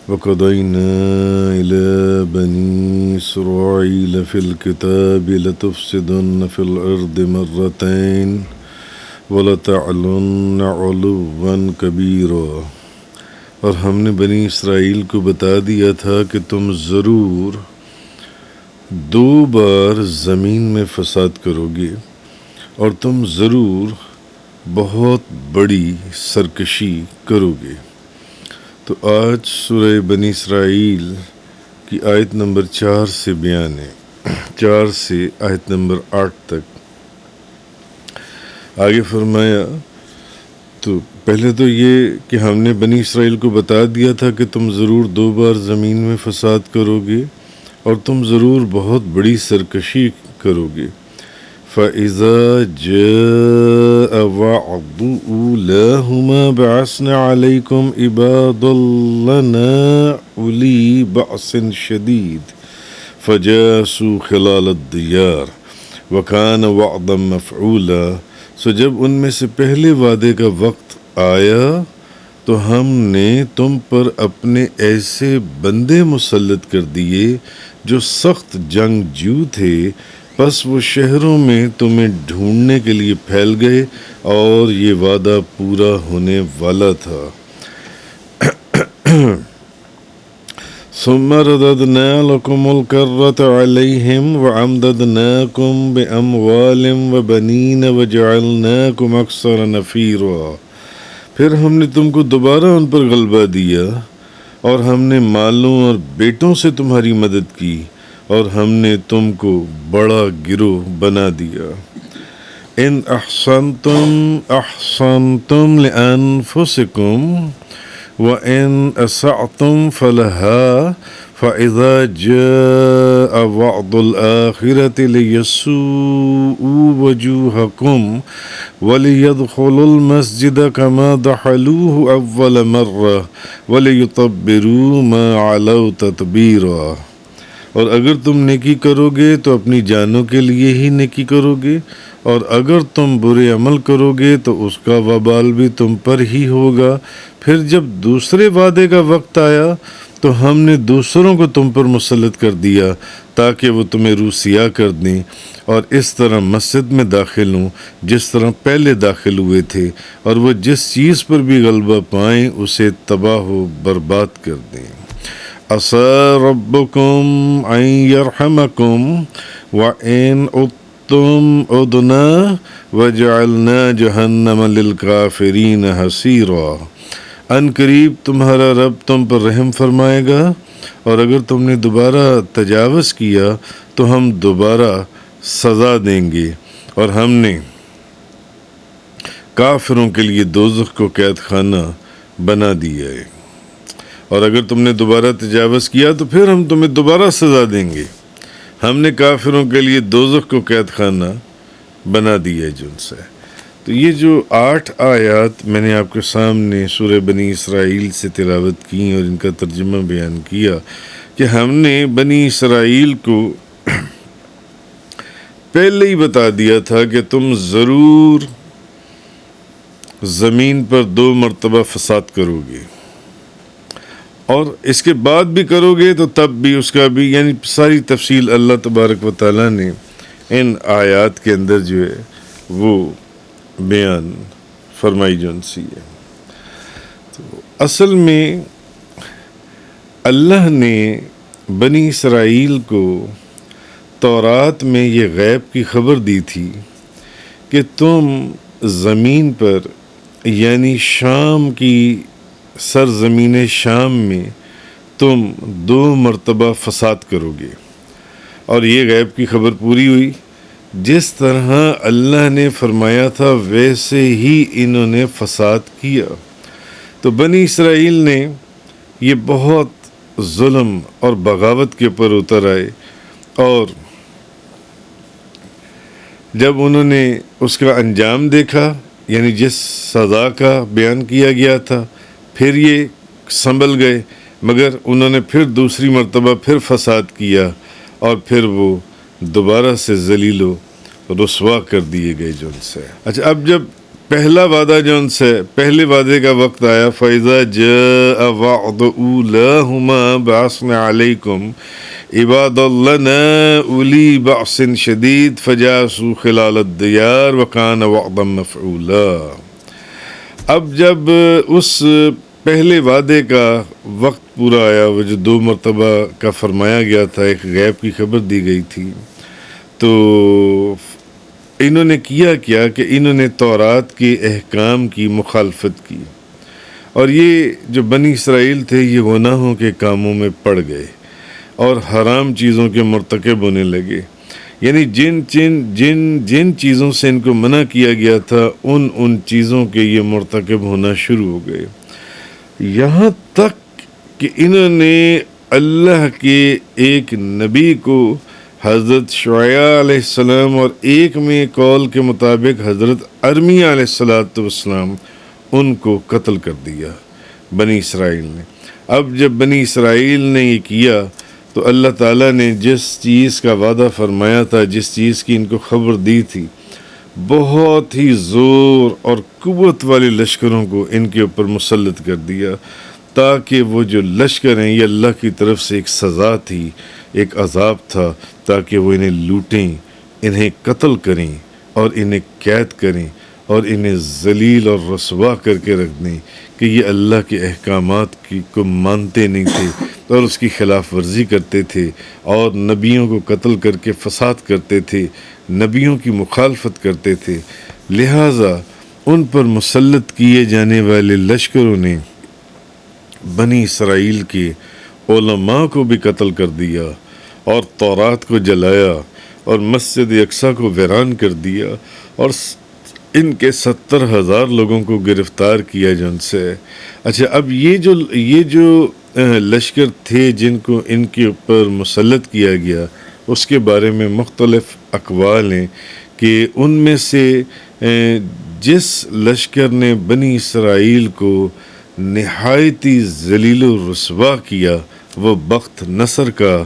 وَقَضَيْنَا إِلَى بَنِي إِسْرَائِيلَ فِي الْكِتَابِ لَتُفْسِدُنَّ فِي الْأَرْضِ مَرَّتَيْنِ وَلَتَعْلُنَّ عُلُوًّا كَبِيرًا۔ اور ہم نے بنی اسرائیل کو بتا دیا تھا کہ تم ضرور 2 بار زمین میں فساد کرو گے اور تم ضرور بہت بڑی سرکشی کرو گے۔ تو آج سورہ بنی اسرائیل کی آیت نمبر 4 سے بیان ہے، 4 سے آیت نمبر 8 تک۔ آگے فرمایا، تو پہلے تو یہ کہ ہم نے بنی اسرائیل کو بتا دیا تھا کہ تم ضرور 2 بار زمین میں فساد کرو گے اور تم ضرور بہت بڑی سرکشی کرو گے۔ فَإِذَا جَاءَ وَعْدُ أُولَاهُمَا بَعَثْنَا عَلَيْكُمْ عِبَادًا لَنَا أُولِي بَأْسٍ شَدِيدٍ فَجَاسُوا خِلَالَ الدِّيَارِ وَكَانَ وَعْدًا مَفْعُولًا۔ سو جب ان میں سے پہلے وعدے کا وقت آیا تو ہم نے تم پر اپنے ایسے بندے مسلط کر دیے جو سخت جنگجو تھے، پس وہ شہروں میں تمہیں ڈھونڈنے کے لیے پھیل گئے اور یہ وعدہ پورا ہونے والا تھا۔ ثم رددنا لكم الكرة عليهم وأمددناكم بأموال وبنين وجعلناكم أكثر نفيرا۔ پھر ہم نے تم کو دوبارہ ان پر غلبہ دیا اور ہم نے مالوں اور بیٹوں سے تمہاری مدد کی اور ہم نے تم کو بڑا گروہ بنا دیا۔ ان احسنتم احسنتم لانفسکم وان اسأتم فلها فاذا جاء وعد الآخرة ليسوءوا وجوهكم وليدخلوا المسجد كما دخلوه اول مرة وليتبروا ما علوا تتبيرا۔ اور اگر تم نیکی کرو گے تو اپنی جانوں کے لیے ہی نیکی کرو گے، اور اگر تم برے عمل کرو گے تو اس کا وبال بھی تم پر ہی ہوگا۔ پھر جب دوسرے وعدے کا وقت آیا تو ہم نے دوسروں کو تم پر مسلط کر دیا تاکہ وہ تمہیں روسیا کر دیں اور اس طرح مسجد میں داخل ہوں جس طرح پہلے داخل ہوئے تھے، اور وہ جس چیز پر بھی غلبہ پائیں اسے تباہ و برباد کر دیں۔ عَسَىٰ رَبُّكُمْ أَن يَرْحَمَكُمْ وَإِنْ عُدْتُمْ عُدْنَا وَجَعَلْنَا جَهَنَّمَ لِلْكَافِرِينَ حَصِيرًا۔ ان قریب تمہارا رب تم پر رحم فرمائے گا، اور اگر تم نے دوبارہ تجاوز کیا تو ہم دوبارہ سزا دیں گے، اور ہم نے کافروں کے لیے دوزخ کو قید خانہ بنا دیا ہے۔ اور اگر تم نے دوبارہ تجاوز کیا تو پھر ہم تمہیں دوبارہ سزا دیں گے۔ ہم نے کافروں کے لیے دوزخ کو قید خانہ بنا دیا ہے جن سے۔ تو یہ جو 8 آیات میں نے آپ کے سامنے سورہ بنی اسرائیل سے تلاوت کی اور ان کا ترجمہ بیان کیا کہ ہم نے بنی اسرائیل کو پہلے ہی بتا دیا تھا کہ تم ضرور زمین پر 2 مرتبہ فساد کرو گے، اور اس کے بعد بھی کرو گے تو تب بھی اس کا بھی، یعنی ساری تفصیل اللہ تبارک و تعالیٰ نے ان آیات کے اندر جو ہے وہ بیان فرمائی جون سی ہے۔ تو اصل میں اللہ نے بنی اسرائیل کو تورات میں یہ غیب کی خبر دی تھی کہ تم زمین پر، یعنی شام کی سرزمین شام میں تم 2 مرتبہ فساد کرو گے، اور یہ غیب کی خبر پوری ہوئی۔ جس طرح اللہ نے فرمایا تھا ویسے ہی انہوں نے فساد کیا۔ تو بنی اسرائیل نے یہ بہت ظلم اور بغاوت کے اوپر اتر آئے، اور جب انہوں نے اس کا انجام دیکھا، یعنی جس سزا کا بیان کیا گیا تھا، پھر یہ سنبھل گئے، مگر انہوں نے پھر دوسری مرتبہ پھر فساد کیا، اور پھر وہ دوبارہ سے ذلیل و رسوا کر دیے گئے جو ان سے۔ اچھا، اب جب پہلا وعدہ جو ان سے پہلے وعدے کا وقت آیا، فَإِذَا جَاءَ وَعْدُ أُولَاهُمَا بَعَثْنَا عَلَيْكُمْ عِبَادًا لَنَا أُولِي بَأْسٍ شَدِيدٍ فَجَاسُوا خِلَالَ الدِّيَارِ وَكَانَ وَعْدًا مَفْعُولًا۔ اب جب اس پہلے وعدے کا وقت پورا آیا، وہ جو 2 مرتبہ کا فرمایا گیا تھا، ایک غیب کی خبر دی گئی تھی، تو انہوں نے کیا کہ انہوں نے تورات کے احکام کی مخالفت کی، اور یہ جو بنی اسرائیل تھے یہ گناہوں کے کاموں میں پڑ گئے اور حرام چیزوں کے مرتکب ہونے لگے، یعنی جن چیزوں سے ان کو منع کیا گیا تھا ان چیزوں کے یہ مرتکب ہونا شروع ہو گئے، یہاں تک کہ انہوں نے اللہ کے ایک نبی کو حضرت شعیب علیہ السلام اور ایک میں قول کے مطابق حضرت ارمیہ علیہ السلام ان کو قتل کر دیا بنی اسرائیل نے۔ اب جب بنی اسرائیل نے یہ کیا تو اللہ تعالیٰ نے جس چیز کا وعدہ فرمایا تھا، جس چیز کی ان کو خبر دی تھی، بہت ہی زور اور قوت والے لشکروں کو ان کے اوپر مسلط کر دیا، تاکہ وہ جو لشکر ہیں یہ اللہ کی طرف سے ایک سزا تھی، ایک عذاب تھا، تاکہ وہ انہیں لوٹیں، انہیں قتل کریں اور انہیں قید کریں اور انہیں ذلیل اور رسوا کر کے رکھ دیں کہ یہ اللہ کے احکامات کو مانتے نہیں تھے اور اس کی خلاف ورزی کرتے تھے، اور نبیوں کو قتل کر کے فساد کرتے تھے، نبیوں کی مخالفت کرتے تھے۔ لہٰذا ان پر مسلط کیے جانے والے لشکروں نے بنی اسرائیل کے علماء کو بھی قتل کر دیا اور تورات کو جلایا اور مسجد اقصیٰ کو ویران کر دیا، اور ان کے 70,000 لوگوں کو گرفتار کیا جن سے۔ اچھا، اب یہ جو لشکر تھے جن کو ان کے اوپر مسلط کیا گیا، اس کے بارے میں مختلف اقوال ہیں کہ ان میں سے جس لشکر نے بنی اسرائیل کو نہایتی ذلیل و رسوا کیا وہ بخت نصر کا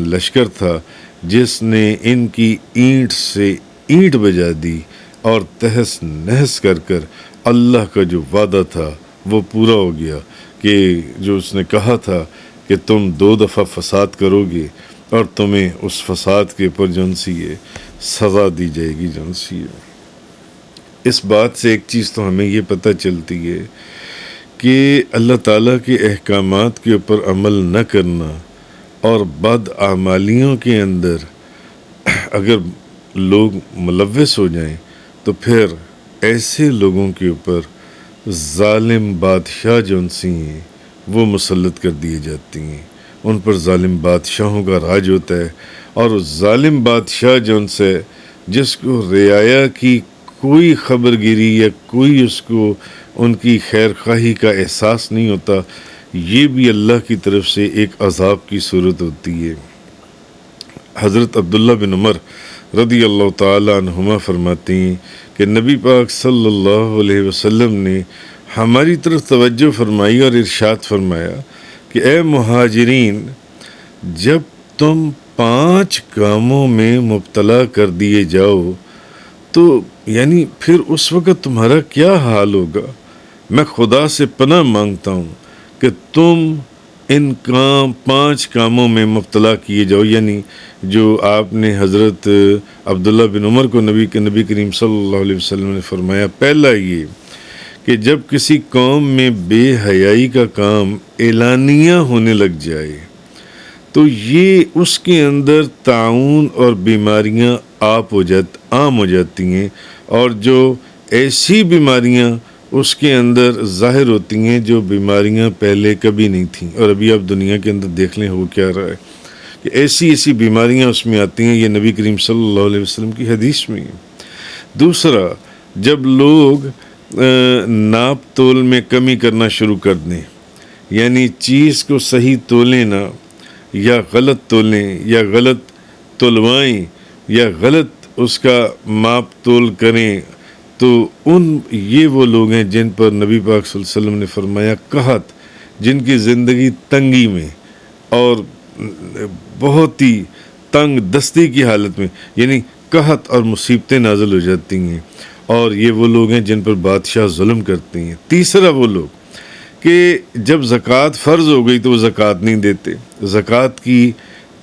لشکر تھا، جس نے ان کی اینٹ سے اینٹ بجا دی اور تہس نہس کر اللہ کا جو وعدہ تھا وہ پورا ہو گیا، کہ جو اس نے کہا تھا کہ تم 2 دفعہ فساد کرو گے اور تمہیں اس فساد کے اوپر جون سی یہ سزا دی جائے گی جون سی۔ اس بات سے ایک چیز تو ہمیں یہ پتہ چلتی ہے کہ اللہ تعالیٰ کے احکامات کے اوپر عمل نہ کرنا اور بد اعمالیوں کے اندر اگر لوگ ملوث ہو جائیں تو پھر ایسے لوگوں کے اوپر ظالم بادشاہ جون سی ہیں وہ مسلط کر دیے جاتی ہیں، ان پر ظالم بادشاہوں کا راج ہوتا ہے، اور ظالم بادشاہ جون سے جس کو رعایا کی کوئی خبر گیری یا کوئی اس کو ان کی خیر خواہی کا احساس نہیں ہوتا، یہ بھی اللہ کی طرف سے ایک عذاب کی صورت ہوتی ہے۔ حضرت عبداللہ بن عمر رضی اللہ تعالی عنہما فرماتے ہیں کہ نبی پاک صلی اللہ علیہ وسلم نے ہماری طرف توجہ فرمائی اور ارشاد فرمایا کہ اے مہاجرین، جب تم 5 کاموں میں مبتلا کر دیے جاؤ تو یعنی پھر اس وقت تمہارا کیا حال ہوگا؟ میں خدا سے پناہ مانگتا ہوں کہ تم ان 5 کاموں میں مبتلا کیے جاؤ، یعنی جو آپ نے حضرت عبداللہ بن عمر کو نبی کریم صلی اللہ علیہ وسلم نے فرمایا۔ پہلا یہ کہ جب کسی قوم میں بے حیائی کا کام اعلانیہ ہونے لگ جائے تو یہ اس کے اندر طاعون اور بیماریاں عام ہو جاتی ہیں، اور جو ایسی بیماریاں اس کے اندر ظاہر ہوتی ہیں جو بیماریاں پہلے کبھی نہیں تھیں، اور ابھی آپ دنیا کے اندر دیکھ لیں ہو کیا رہا ہے کہ ایسی بیماریاں اس میں آتی ہیں، یہ نبی کریم صلی اللہ علیہ وسلم کی حدیث میں ہے۔ دوسرا، جب لوگ ناپ تول میں کمی کرنا شروع کر دیں، یعنی چیز کو صحیح تولیں نہ، یا غلط تولیں یا غلط تلوائیں یا غلط اس کا ماپ تول کریں، تو یہ وہ لوگ ہیں جن پر نبی پاک صلی اللہ علیہ وسلم نے فرمایا قحط، جن کی زندگی تنگی میں اور بہت ہی تنگ دستی کی حالت میں، یعنی قحط اور مصیبتیں نازل ہو جاتی ہیں، اور یہ وہ لوگ ہیں جن پر بادشاہ ظلم کرتے ہیں۔ تیسرا وہ لوگ کہ جب زکوٰۃ فرض ہو گئی تو وہ زکوٰۃ نہیں دیتے، زکوٰۃ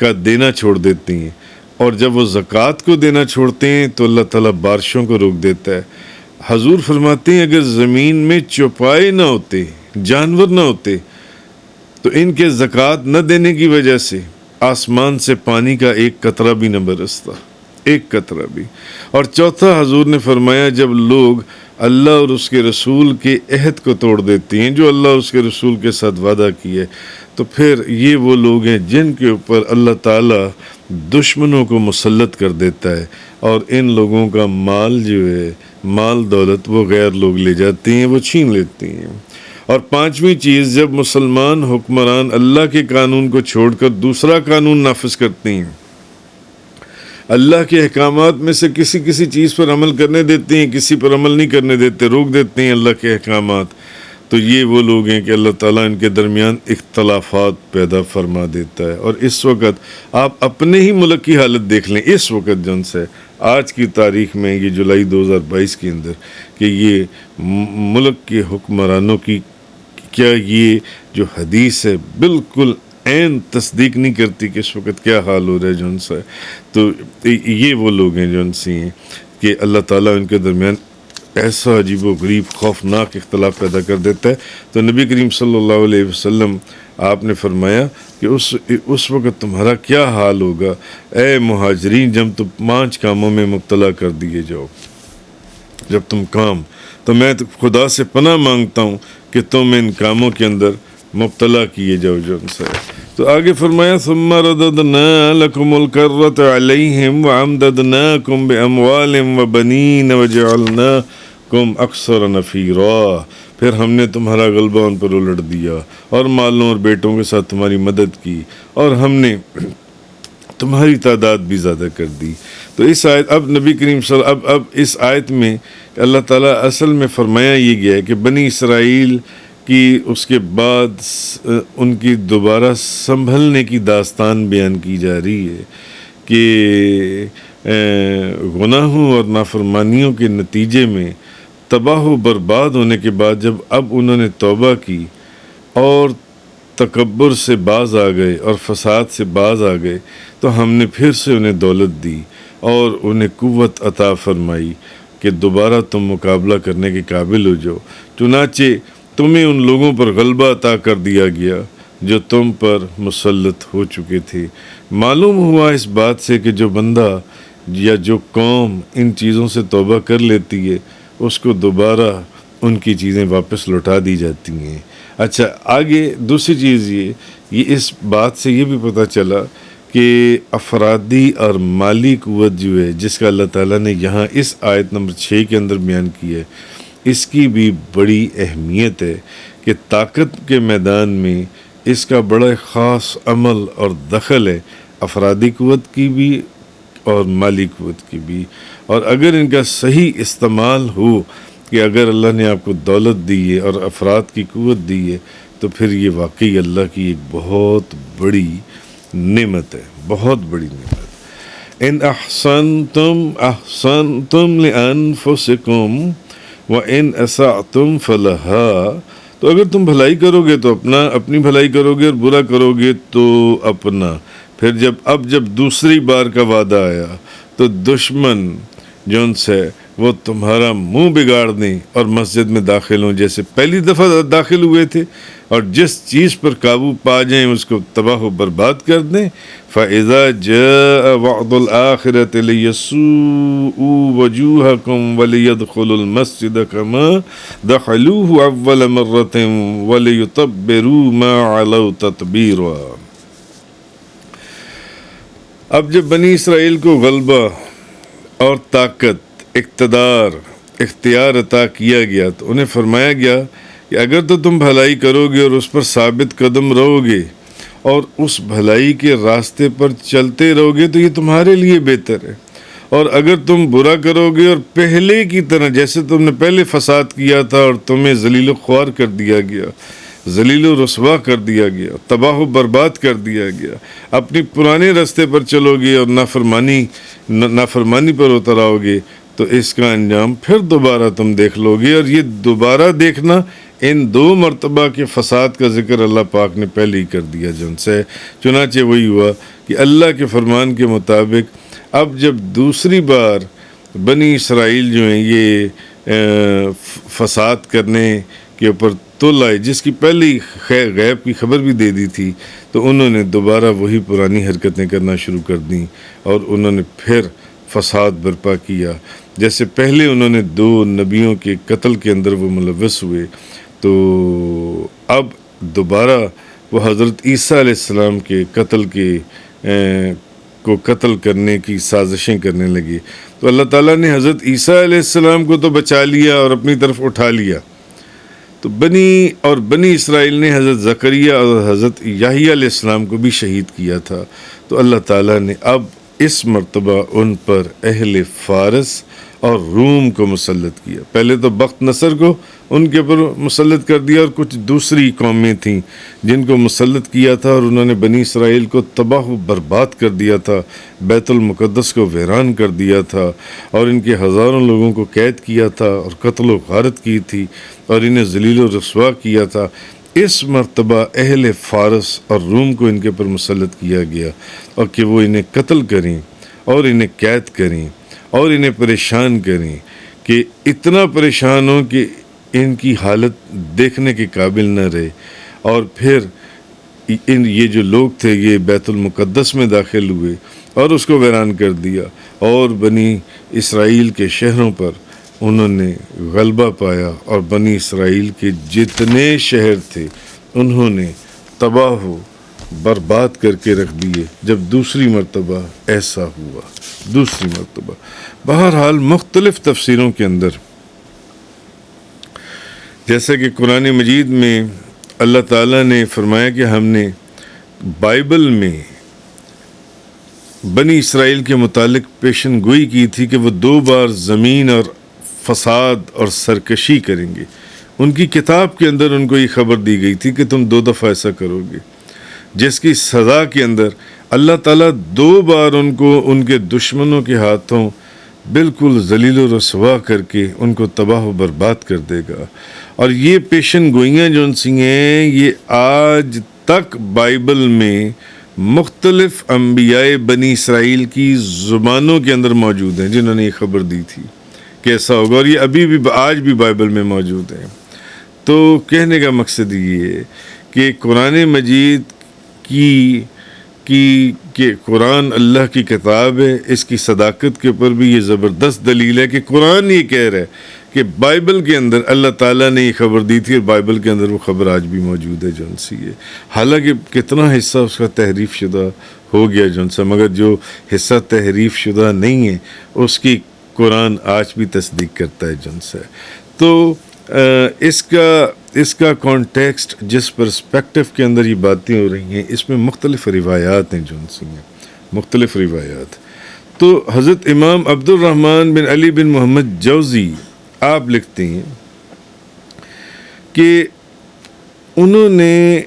کا دینا چھوڑ دیتے ہیں، اور جب وہ زکوٰۃ کو دینا چھوڑتے ہیں تو اللہ تعالیٰ بارشوں کو روک دیتا ہے۔ حضور فرماتے ہیں اگر زمین میں چوپائے نہ ہوتے، جانور نہ ہوتے، تو ان کے زکوٰۃ نہ دینے کی وجہ سے آسمان سے پانی کا ایک قطرہ بھی نہ برستا، ایک قطرہ بھی۔ اور چوتھا حضور نے فرمایا جب لوگ اللہ اور اس کے رسول کے عہد کو توڑ دیتے ہیں، جو اللہ اور اس کے رسول کے ساتھ وعدہ کیے، تو پھر یہ وہ لوگ ہیں جن کے اوپر اللہ تعالیٰ دشمنوں کو مسلط کر دیتا ہے، اور ان لوگوں کا مال جو ہے، مال دولت، وہ غیر لوگ لے جاتے ہیں، وہ چھین لیتے ہیں۔ اور پانچویں چیز، جب مسلمان حکمران اللہ کے قانون کو چھوڑ کر دوسرا قانون نافذ کرتے ہیں، اللہ کے احکامات میں سے کسی چیز پر عمل کرنے دیتے ہیں، کسی پر عمل نہیں کرنے دیتے، روک دیتے ہیں اللہ کے احکامات، تو یہ وہ لوگ ہیں کہ اللہ تعالیٰ ان کے درمیان اختلافات پیدا فرما دیتا ہے۔ اور اس وقت آپ اپنے ہی ملک کی حالت دیکھ لیں، اس وقت جن سے آج کی تاریخ میں، یہ جولائی 2022 کے اندر، کہ یہ ملک کے حکمرانوں کی کیا یہ جو حدیث ہے بالکل عین تصدیق نہیں کرتی کہ اس وقت کیا حال ہو رہا ہے جو ان سے۔ تو یہ وہ لوگ ہیں جو ان سے ہیں کہ اللہ تعالیٰ ان کے درمیان ایسا عجیب و غریب خوفناک اختلاف پیدا کر دیتا ہے۔ تو نبی کریم صلی اللہ علیہ وسلم آپ نے فرمایا کہ اس وقت تمہارا کیا حال ہوگا اے مہاجرین، جب تم 5 کاموں میں مبتلا کر دیے جاؤ، جب تم کام، تو میں خدا سے پناہ مانگتا ہوں کہ تم ان کاموں کے اندر مبتلا کیے جاؤ جو ان سے۔ تو آگے فرمایا ثم رددنا لكم الكرة عليهم وامددناكم باموال وبنين وجعلناكم اکثر نفیرا، پھر ہم نے تمہارا غلبہ ان پر الٹ دیا اور مالوں اور بیٹوں کے ساتھ تمہاری مدد کی، اور ہم نے تمہاری تعداد بھی زیادہ کر دی۔ تو اس آیت، اب نبی کریم صلی اللہ علیہ وسلم، اب اس آیت میں اللہ تعالیٰ اصل میں فرمایا یہ گیا ہے کہ بنی اسرائیل کی اس کے بعد ان کی دوبارہ سنبھلنے کی داستان بیان کی جا رہی ہے کہ گناہوں اور نافرمانیوں کے نتیجے میں تباہ و برباد ہونے کے بعد جب اب انہوں نے توبہ کی اور تکبر سے باز آ گئے اور فساد سے باز آ گئے، تو ہم نے پھر سے انہیں دولت دی اور انہیں قوت عطا فرمائی کہ دوبارہ تم مقابلہ کرنے کے قابل ہو جاؤ۔ چنانچہ تمہیں ان لوگوں پر غلبہ عطا کر دیا گیا جو تم پر مسلط ہو چکے تھے۔ معلوم ہوا اس بات سے کہ جو بندہ یا جو قوم ان چیزوں سے توبہ کر لیتی ہے اس کو دوبارہ ان کی چیزیں واپس لوٹا دی جاتی ہیں۔ اچھا، آگے دوسری چیز یہ اس بات سے یہ بھی پتہ چلا کہ افرادی اور مالی قوت جو ہے جس کا اللہ تعالیٰ نے یہاں اس آیت نمبر 6 کے اندر بیان کی ہے، اس کی بھی بڑی اہمیت ہے کہ طاقت کے میدان میں اس کا بڑا خاص عمل اور دخل ہے، افرادی قوت کی بھی اور مالی قوت کی بھی۔ اور اگر ان کا صحیح استعمال ہو کہ اگر اللہ نے آپ کو دولت دی ہے اور افراد کی قوت دی ہے تو پھر یہ واقعی اللہ کی ایک بہت بڑی نعمت ہے، بہت بڑی نعمت۔ ان احسنتم احسنتم لانفسکم وان اسأتم فلہا، تو اگر تم بھلائی کرو گے تو اپنی بھلائی کرو گے، اور برا کرو گے تو اپنا۔ پھر جب دوسری بار کا وعدہ آیا تو دشمن جو ان سے وہ تمہارا منہ بگاڑ دیں اور مسجد میں داخل ہوں جیسے پہلی دفعہ داخل ہوئے تھے، اور جس چیز پر قابو پا جائیں اس کو تباہ و برباد کر دیں۔ فَإِذَا جَاءَ وَعْدُ الْآخِرَةِ لِيَسُوءُوا وَجُوهَكُمْ وَلِيَدْخُلُوا الْمَسْجِدَ كَمَا دَخَلُوهُ أَوَّلَ مَرَّةٍ وَلِيُتَبِّرُوا مَا عَلَوْا تَتْبِيرًا۔ اب جب بنی اسرائیل کو غلبہ اور طاقت، اقتدار، اختیار عطا کیا گیا تو انہیں فرمایا گیا کہ اگر تو تم بھلائی کرو گے اور اس پر ثابت قدم رہو گے اور اس بھلائی کے راستے پر چلتے رہو گے تو یہ تمہارے لیے بہتر ہے، اور اگر تم برا کرو گے اور پہلے کی طرح جیسے تم نے پہلے فساد کیا تھا اور تمہیں ذلیل و خوار کر دیا گیا، ذلیل و رسوا کر دیا گیا، تباہ و برباد کر دیا گیا، اپنی پرانے راستے پر چلو گے اور نافرمانی پر اتر آؤ گے، تو اس کا انجام پھر دوبارہ تم دیکھ لو گے۔ اور یہ دوبارہ دیکھنا، ان 2 مرتبہ کے فساد کا ذکر اللہ پاک نے پہلے ہی کر دیا جن سے، چنانچہ وہی ہوا کہ اللہ کے فرمان کے مطابق اب جب دوسری بار بنی اسرائیل جو ہیں یہ فساد کرنے کے اوپر تل آئے، جس کی پہلی غیب کی خبر بھی دے دی تھی، تو انہوں نے دوبارہ وہی پرانی حرکتیں کرنا شروع کر دیں اور انہوں نے پھر فساد برپا کیا۔ جیسے پہلے انہوں نے 2 نبیوں کے قتل کے اندر وہ ملوث ہوئے، تو اب دوبارہ وہ حضرت عیسیٰ علیہ السلام کے قتل کو قتل کرنے کی سازشیں کرنے لگے۔ تو اللہ تعالیٰ نے حضرت عیسیٰ علیہ السلام کو تو بچا لیا اور اپنی طرف اٹھا لیا، تو بنی اسرائیل نے حضرت زکریا اور حضرت یحییٰ علیہ السلام کو بھی شہید کیا تھا۔ تو اللہ تعالیٰ نے اب اس مرتبہ ان پر اہل فارس اور روم کو مسلط کیا۔ پہلے تو بخت نصر کو ان کے اوپر مسلط کر دیا، اور کچھ دوسری قومیں تھیں جن کو مسلط کیا تھا، اور انہوں نے بنی اسرائیل کو تباہ و برباد کر دیا تھا، بیت المقدس کو ویران کر دیا تھا، اور ان کے ہزاروں لوگوں کو قید کیا تھا اور قتل و غارت کی تھی، اور انہیں ذلیل و رسوا کیا تھا۔ اس مرتبہ اہل فارس اور روم کو ان کے اوپر مسلط کیا گیا، اور کہ وہ انہیں قتل کریں اور انہیں قید کریں اور انہیں پریشان کریں، کہ اتنا پریشان ہوں کہ ان کی حالت دیکھنے کے قابل نہ رہے۔ اور پھر یہ جو لوگ تھے یہ بیت المقدس میں داخل ہوئے اور اس کو ویران کر دیا، اور بنی اسرائیل کے شہروں پر انہوں نے غلبہ پایا، اور بنی اسرائیل کے جتنے شہر تھے انہوں نے تباہ و برباد کر کے رکھ دیے جب دوسری مرتبہ ایسا ہوا، دوسری مرتبہ۔ بہرحال مختلف تفسیروں کے اندر، جیسا کہ قرآن مجید میں اللہ تعالیٰ نے فرمایا کہ ہم نے بائبل میں بنی اسرائیل کے متعلق پیشن گوئی کی تھی کہ وہ 2 بار زمین اور فساد اور سرکشی کریں گے۔ ان کی کتاب کے اندر ان کو یہ خبر دی گئی تھی کہ تم 2 دفعہ ایسا کرو گے، جس کی سزا کے اندر اللہ تعالیٰ 2 بار ان کو ان کے دشمنوں کے ہاتھوں بالکل ذلیل و رسوا کر کے ان کو تباہ و برباد کر دے گا۔ اور یہ پیشن گوئیاں جو ان سی ہیں، یہ آج تک بائبل میں مختلف انبیاء بنی اسرائیل کی زبانوں کے اندر موجود ہیں، جنہوں نے یہ خبر دی تھی کہ ایسا ہوگا، اور یہ ابھی بھی آج بھی بائبل میں موجود ہیں۔ تو کہنے کا مقصد یہ ہے کہ قرآن مجید کہ قرآن اللہ کی کتاب ہے، اس کی صداقت کے اوپر بھی یہ زبردست دلیل ہے کہ قرآن یہ کہہ رہا ہے کہ بائبل کے اندر اللہ تعالیٰ نے یہ خبر دی تھی، اور بائبل کے اندر وہ خبر آج بھی موجود ہے جون سی ہے۔ حالانکہ کتنا حصہ اس کا تحریف شدہ ہو گیا جون سا، مگر جو حصہ تحریف شدہ نہیں ہے اس کی قرآن آج بھی تصدیق کرتا ہے جون سا۔ تو اس کا کانٹیکسٹ جس پرسپیکٹو کے اندر یہ باتیں ہو رہی ہیں، اس میں مختلف روایات ہیں جون سی ہیں، مختلف روایات۔ تو حضرت امام عبد الرحمن بن علی بن محمد جوزی آپ لکھتے ہیں کہ انہوں نے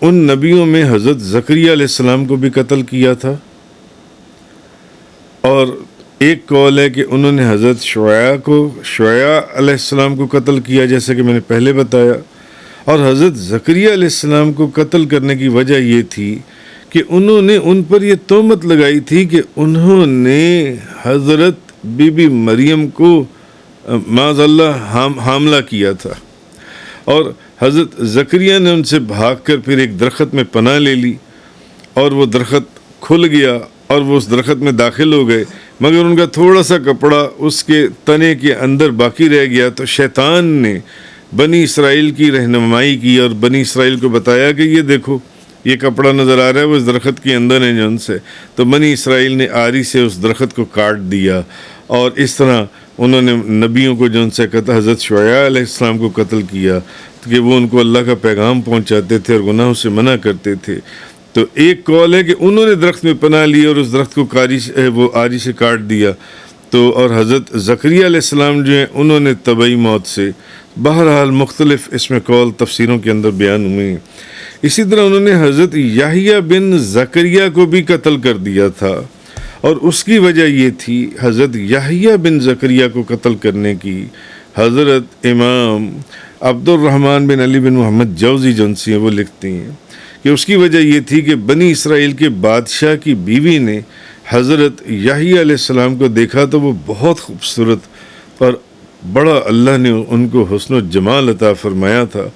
ان نبیوں میں حضرت زکریا علیہ السلام کو بھی قتل کیا تھا، اور ایک قول ہے کہ انہوں نے حضرت شعیع علیہ السلام کو قتل کیا، جیسے کہ میں نے پہلے بتایا۔ اور حضرت زکریا علیہ السلام کو قتل کرنے کی وجہ یہ تھی کہ انہوں نے ان پر یہ تہمت لگائی تھی کہ انہوں نے حضرت بی بی مریم کو معاذ اللہ حاملہ کیا تھا، اور حضرت زکریا نے ان سے بھاگ کر پھر ایک درخت میں پناہ لے لی، اور وہ درخت کھل گیا اور وہ اس درخت میں داخل ہو گئے، مگر ان کا تھوڑا سا کپڑا اس کے تنے کے اندر باقی رہ گیا۔ تو شیطان نے بنی اسرائیل کی رہنمائی کی اور بنی اسرائیل کو بتایا کہ یہ دیکھو یہ کپڑا نظر آ رہا ہے، وہ اس درخت کے اندر ہے جن سے۔ تو بنی اسرائیل نے آری سے اس درخت کو کاٹ دیا، اور اس طرح انہوں نے نبیوں کو جن سے حضرت شعیع علیہ السلام کو قتل کیا کہ وہ ان کو اللہ کا پیغام پہنچاتے تھے اور گناہوں سے منع کرتے تھے۔ تو ایک قول ہے کہ انہوں نے درخت میں پناہ لی اور اس درخت کو وہ آری سے کاٹ دیا۔ تو اور حضرت زکریا علیہ السلام جو ہیں انہوں نے طبعی موت سے، بہرحال مختلف اس میں قول تفسیروں کے اندر بیان ہوئے ہیں۔ اسی طرح انہوں نے حضرت یحییٰ بن زکریا کو بھی قتل کر دیا تھا، اور اس کی وجہ یہ تھی حضرت یحییٰ بن زکریا کو قتل کرنے کی حضرت امام عبد الرحمن بن علی بن محمد جوزی جنسی ہیں وہ لکھتی ہیں کہ اس کی وجہ یہ تھی کہ بنی اسرائیل کے بادشاہ کی بیوی نے حضرت یحییٰ علیہ السلام کو دیکھا تو وہ بہت خوبصورت اور بڑا اللہ نے ان کو حسن و جمال عطا فرمایا تھا،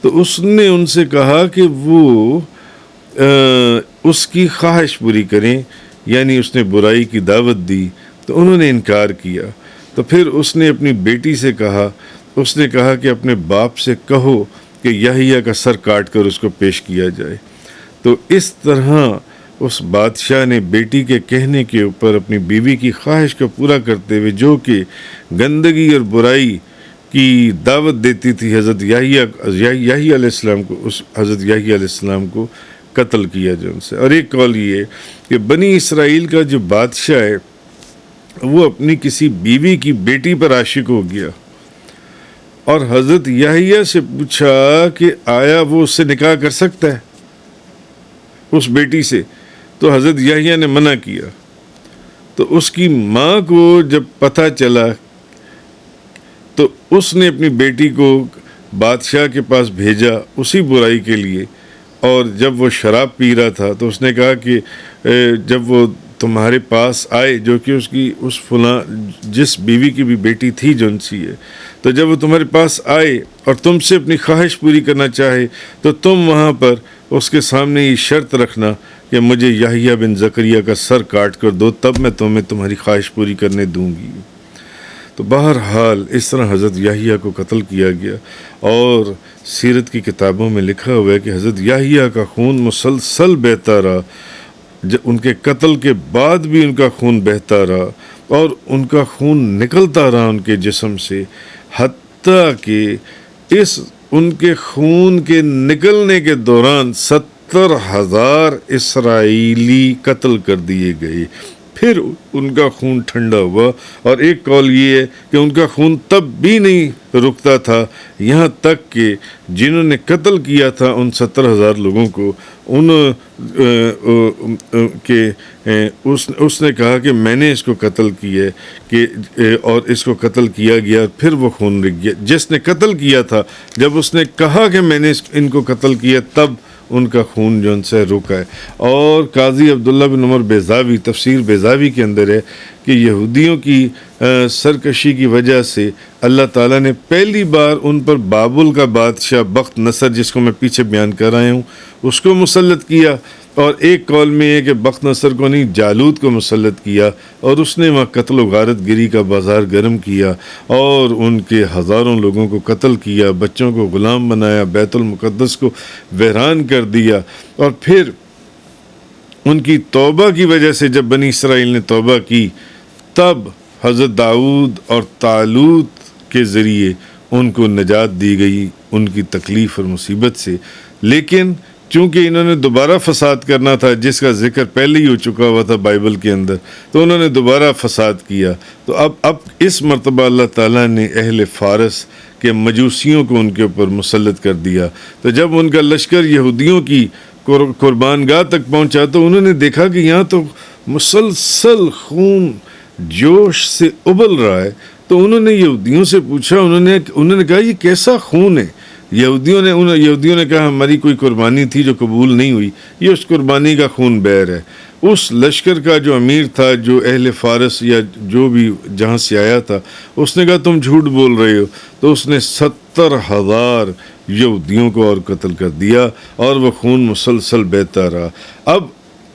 تو اس نے ان سے کہا کہ وہ اس کی خواہش پوری کریں، یعنی اس نے برائی کی دعوت دی تو انہوں نے انکار کیا۔ تو پھر اس نے اپنی بیٹی سے کہا، اس نے کہا کہ اپنے باپ سے کہو کہ یحییٰ کا سر کاٹ کر اس کو پیش کیا جائے۔ تو اس طرح اس بادشاہ نے بیٹی کے کہنے کے اوپر اپنی بیوی کی خواہش کو پورا کرتے ہوئے، جو کہ گندگی اور برائی کی دعوت دیتی تھی حضرت یحییٰ علیہ السلام کو، اس حضرت یحییٰ علیہ السلام کو قتل کیا جو ان سے۔ اور ایک قول یہ کہ بنی اسرائیل کا جو بادشاہ ہے وہ اپنی کسی بیوی کی بیٹی پر عاشق ہو گیا اور حضرت یحییٰ سے پوچھا کہ آیا وہ اس سے نکاح کر سکتا ہے اس بیٹی سے، تو حضرت یحییٰ نے منع کیا۔ تو اس کی ماں کو جب پتہ چلا تو اس نے اپنی بیٹی کو بادشاہ کے پاس بھیجا اسی برائی کے لیے، اور جب وہ شراب پی رہا تھا تو اس نے کہا کہ جب وہ تمہارے پاس آئے، جو کہ اس کی اس فلاں جس بیوی کی بھی بیٹی تھی جو ان سی ہے، تو جب وہ تمہارے پاس آئے اور تم سے اپنی خواہش پوری کرنا چاہے تو تم وہاں پر اس کے سامنے یہ شرط رکھنا کہ مجھے یحییٰ بن زکریا کا سر کاٹ کر دو، تب میں تمہیں تمہاری خواہش پوری کرنے دوں گی۔ تو بہرحال اس طرح حضرت یحییٰ کو قتل کیا گیا، اور سیرت کی کتابوں میں لکھا ہوا ہے کہ حضرت یحییٰ کا خون مسلسل بہتا رہا، ان کے قتل کے بعد بھی ان کا خون بہتا رہا، اور ان کا خون نکلتا رہا ان کے جسم سے، حتیٰ کہ ان کے خون کے نکلنے کے دوران 70,000 اسرائیلی قتل کر دیے گئے۔ پھر ان کا خون ٹھنڈا ہوا، اور ایک قول یہ ہے کہ ان کا خون تب بھی نہیں رکتا تھا، یہاں تک کہ جنہوں نے قتل کیا تھا ان 70,000 لوگوں کو، اس نے کہا کہ میں نے اس کو قتل کیا کہ اور اس کو قتل کیا گیا، پھر وہ خون رک گیا۔ جس نے قتل کیا تھا جب اس نے کہا کہ میں نے ان کو قتل کیا، تب ان کا خون جو ان سے رکا ہے۔ اور قاضی عبداللہ بن عمر بیضاوی تفسیر بیضاوی کے اندر ہے کہ یہودیوں کی سرکشی کی وجہ سے اللہ تعالیٰ نے پہلی بار ان پر بابل کا بادشاہ بخت نصر، جس کو میں پیچھے بیان کر رہا ہوں، اس کو مسلط کیا، اور ایک قول میں ہے کہ بخت نصر کو نہیں جالوت کو مسلط کیا، اور اس نے وہاں قتل و غارت گری کا بازار گرم کیا اور ان کے ہزاروں لوگوں کو قتل کیا، بچوں کو غلام بنایا، بیت المقدس کو ویران کر دیا۔ اور پھر ان کی توبہ کی وجہ سے جب بنی اسرائیل نے توبہ کی، تب حضرت داؤد اور طالوت کے ذریعے ان کو نجات دی گئی ان کی تکلیف اور مصیبت سے۔ لیکن چونکہ انہوں نے دوبارہ فساد کرنا تھا، جس کا ذکر پہلے ہی ہو چکا ہوا تھا بائبل کے اندر، تو انہوں نے دوبارہ فساد کیا۔ تو اب اس مرتبہ اللہ تعالیٰ نے اہل فارس کے مجوسیوں کو ان کے اوپر مسلط کر دیا۔ تو جب ان کا لشکر یہودیوں کی قربان گاہ تک پہنچا تو انہوں نے دیکھا کہ یہاں تو مسلسل خون جوش سے ابل رہا ہے، تو انہوں نے یہودیوں سے پوچھا، انہوں نے کہا یہ کیسا خون ہے؟ یہودیوں نے کہا ہماری کوئی قربانی تھی جو قبول نہیں ہوئی، یہ اس قربانی کا خون بہہ ہے۔ اس لشکر کا جو امیر تھا، جو اہل فارس یا جو بھی جہاں سے آیا تھا، اس نے کہا تم جھوٹ بول رہے ہو، تو اس نے 70,000 یہودیوں کو اور قتل کر دیا، اور وہ خون مسلسل بہتا رہا۔ اب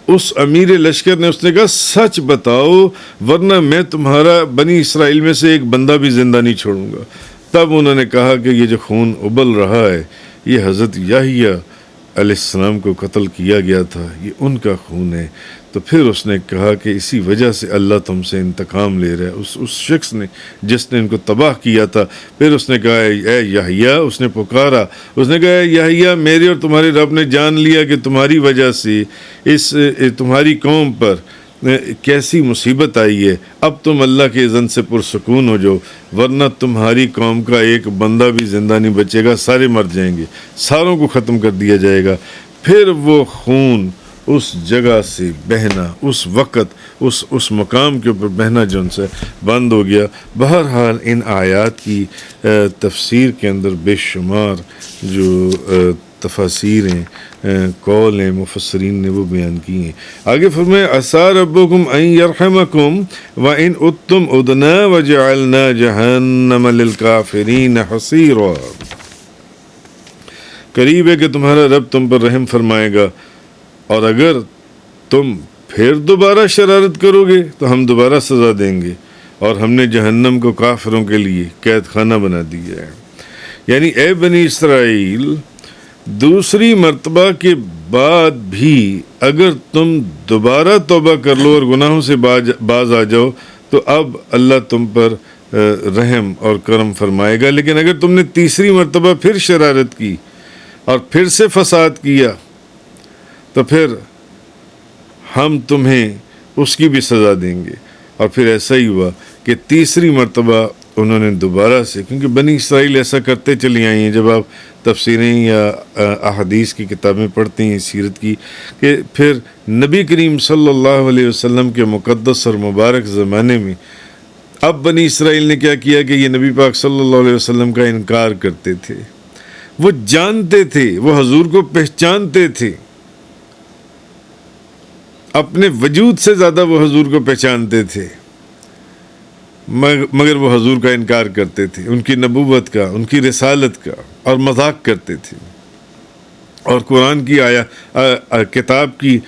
اس امیر لشکر نے اس نے کہا سچ بتاؤ، ورنہ میں تمہارا بنی اسرائیل میں سے ایک بندہ بھی زندہ نہیں چھوڑوں گا۔ تب انہوں نے کہا کہ یہ جو خون ابل رہا ہے یہ حضرت یحییٰ علیہ السلام کو قتل کیا گیا تھا، یہ ان کا خون ہے۔ تو پھر اس نے کہا کہ اسی وجہ سے اللہ تم سے انتقام لے رہا ہے، اس شخص نے جس نے ان کو تباہ کیا تھا۔ پھر اس نے کہا اے یحییٰ، اس نے پکارا، اس نے کہا اے یحییٰ، میرے اور تمہارے رب نے جان لیا کہ تمہاری وجہ سے تمہاری قوم پر کیسی مصیبت آئی ہے، اب تم اللہ کے اذن سے پرسکون ہو جاؤ، ورنہ تمہاری قوم کا ایک بندہ بھی زندہ نہیں بچے گا، سارے مر جائیں گے، ساروں کو ختم کر دیا جائے گا۔ پھر وہ خون اس جگہ سے بہنا، اس وقت اس مقام کے اوپر بہنا جو ان سے بند ہو گیا۔ بہرحال ان آیات کی تفسیر کے اندر بے شمار جو تفاسیر ہیں، قول ہیں مفسرین نے وہ بیان کی ہیں۔ آگے فرمایا عسیٰ ربکم ان یرحمکم وان عدتم عدنا وجعلنا جہنم للکافرین حصیرا، قریب ہے کہ تمہارا رب تم پر رحم فرمائے گا، اور اگر تم پھر دوبارہ شرارت کرو گے تو ہم دوبارہ سزا دیں گے، اور ہم نے جہنم کو کافروں کے لیے قید خانہ بنا دیا ہے۔ یعنی اے بنی اسرائیل، دوسری مرتبہ کے بعد بھی اگر تم دوبارہ توبہ کر لو اور گناہوں سے باز آ جاؤ تو اب اللہ تم پر رحم اور کرم فرمائے گا، لیکن اگر تم نے تیسری مرتبہ پھر شرارت کی اور پھر سے فساد کیا تو پھر ہم تمہیں اس کی بھی سزا دیں گے۔ اور پھر ایسا ہی ہوا کہ تیسری مرتبہ انہوں نے دوبارہ سے، کیونکہ بنی اسرائیل ایسا کرتے چلی آئی ہیں، جب آپ تفسیریں یا احادیث کی کتابیں پڑھتی ہیں سیرت کی، کہ پھر نبی کریم صلی اللہ علیہ وسلم کے مقدس اور مبارک زمانے میں اب بنی اسرائیل نے کیا کیا کہ یہ نبی پاک صلی اللہ علیہ وسلم کا انکار کرتے تھے۔ وہ جانتے تھے، وہ حضور کو پہچانتے تھے، اپنے وجود سے زیادہ وہ حضور کو پہچانتے تھے، مگر وہ حضور کا انکار کرتے تھے، ان کی نبوت کا، ان کی رسالت کا، اور مذاق کرتے تھے، اور قرآن کی کتاب کی،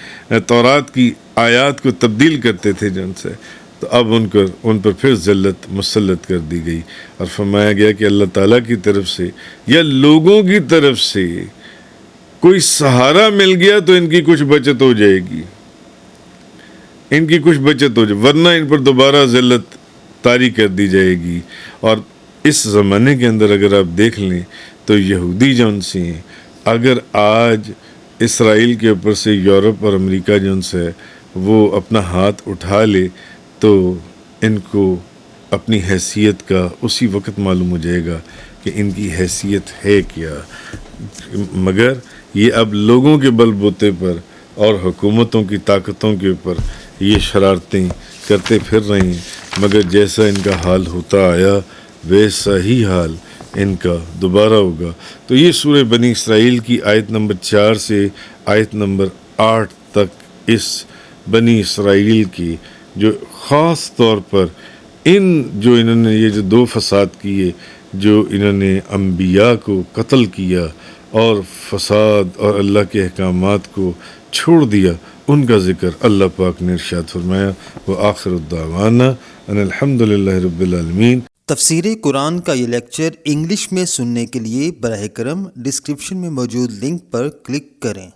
تورات کی آیات کو تبدیل کرتے تھے جن سے۔ تو اب ان پر پھر ذلت مسلط کر دی گئی، اور فرمایا گیا کہ اللہ تعالیٰ کی طرف سے یا لوگوں کی طرف سے کوئی سہارا مل گیا تو ان کی کچھ بچت ہو جائے گی، ان کی کچھ بچت ہو جائے، ورنہ ان پر دوبارہ ذلت طاری کر دی جائے گی۔ اور اس زمانے کے اندر اگر آپ دیکھ لیں تو یہودی جون سے ہیں، اگر آج اسرائیل کے اوپر سے یورپ اور امریکہ جون سے وہ اپنا ہاتھ اٹھا لے تو ان کو اپنی حیثیت کا اسی وقت معلوم ہو جائے گا کہ ان کی حیثیت ہے کیا۔ مگر یہ اب لوگوں کے بل بوتے پر اور حکومتوں کی طاقتوں کے اوپر یہ شرارتیں کرتے پھر رہے ہیں، مگر جیسا ان کا حال ہوتا آیا ویسا ہی حال ان کا دوبارہ ہوگا۔ تو یہ سورہ بنی اسرائیل کی آیت نمبر 4 سے آیت نمبر 8 تک اس بنی اسرائیل کی جو خاص طور پر انہوں نے یہ جو 2 فساد کیے، جو انہوں نے انبیاء کو قتل کیا اور فساد اور اللہ کے احکامات کو چھوڑ دیا، ان کا ذکر اللہ پاک نے ارشاد فرمایا۔ وآخر الدعوانا ان الحمد للہ رب العالمین۔ تفسیر قرآن کا یہ لیکچر انگلش میں سننے کے لیے براہ کرم ڈسکرپشن میں موجود لنک پر کلک کریں۔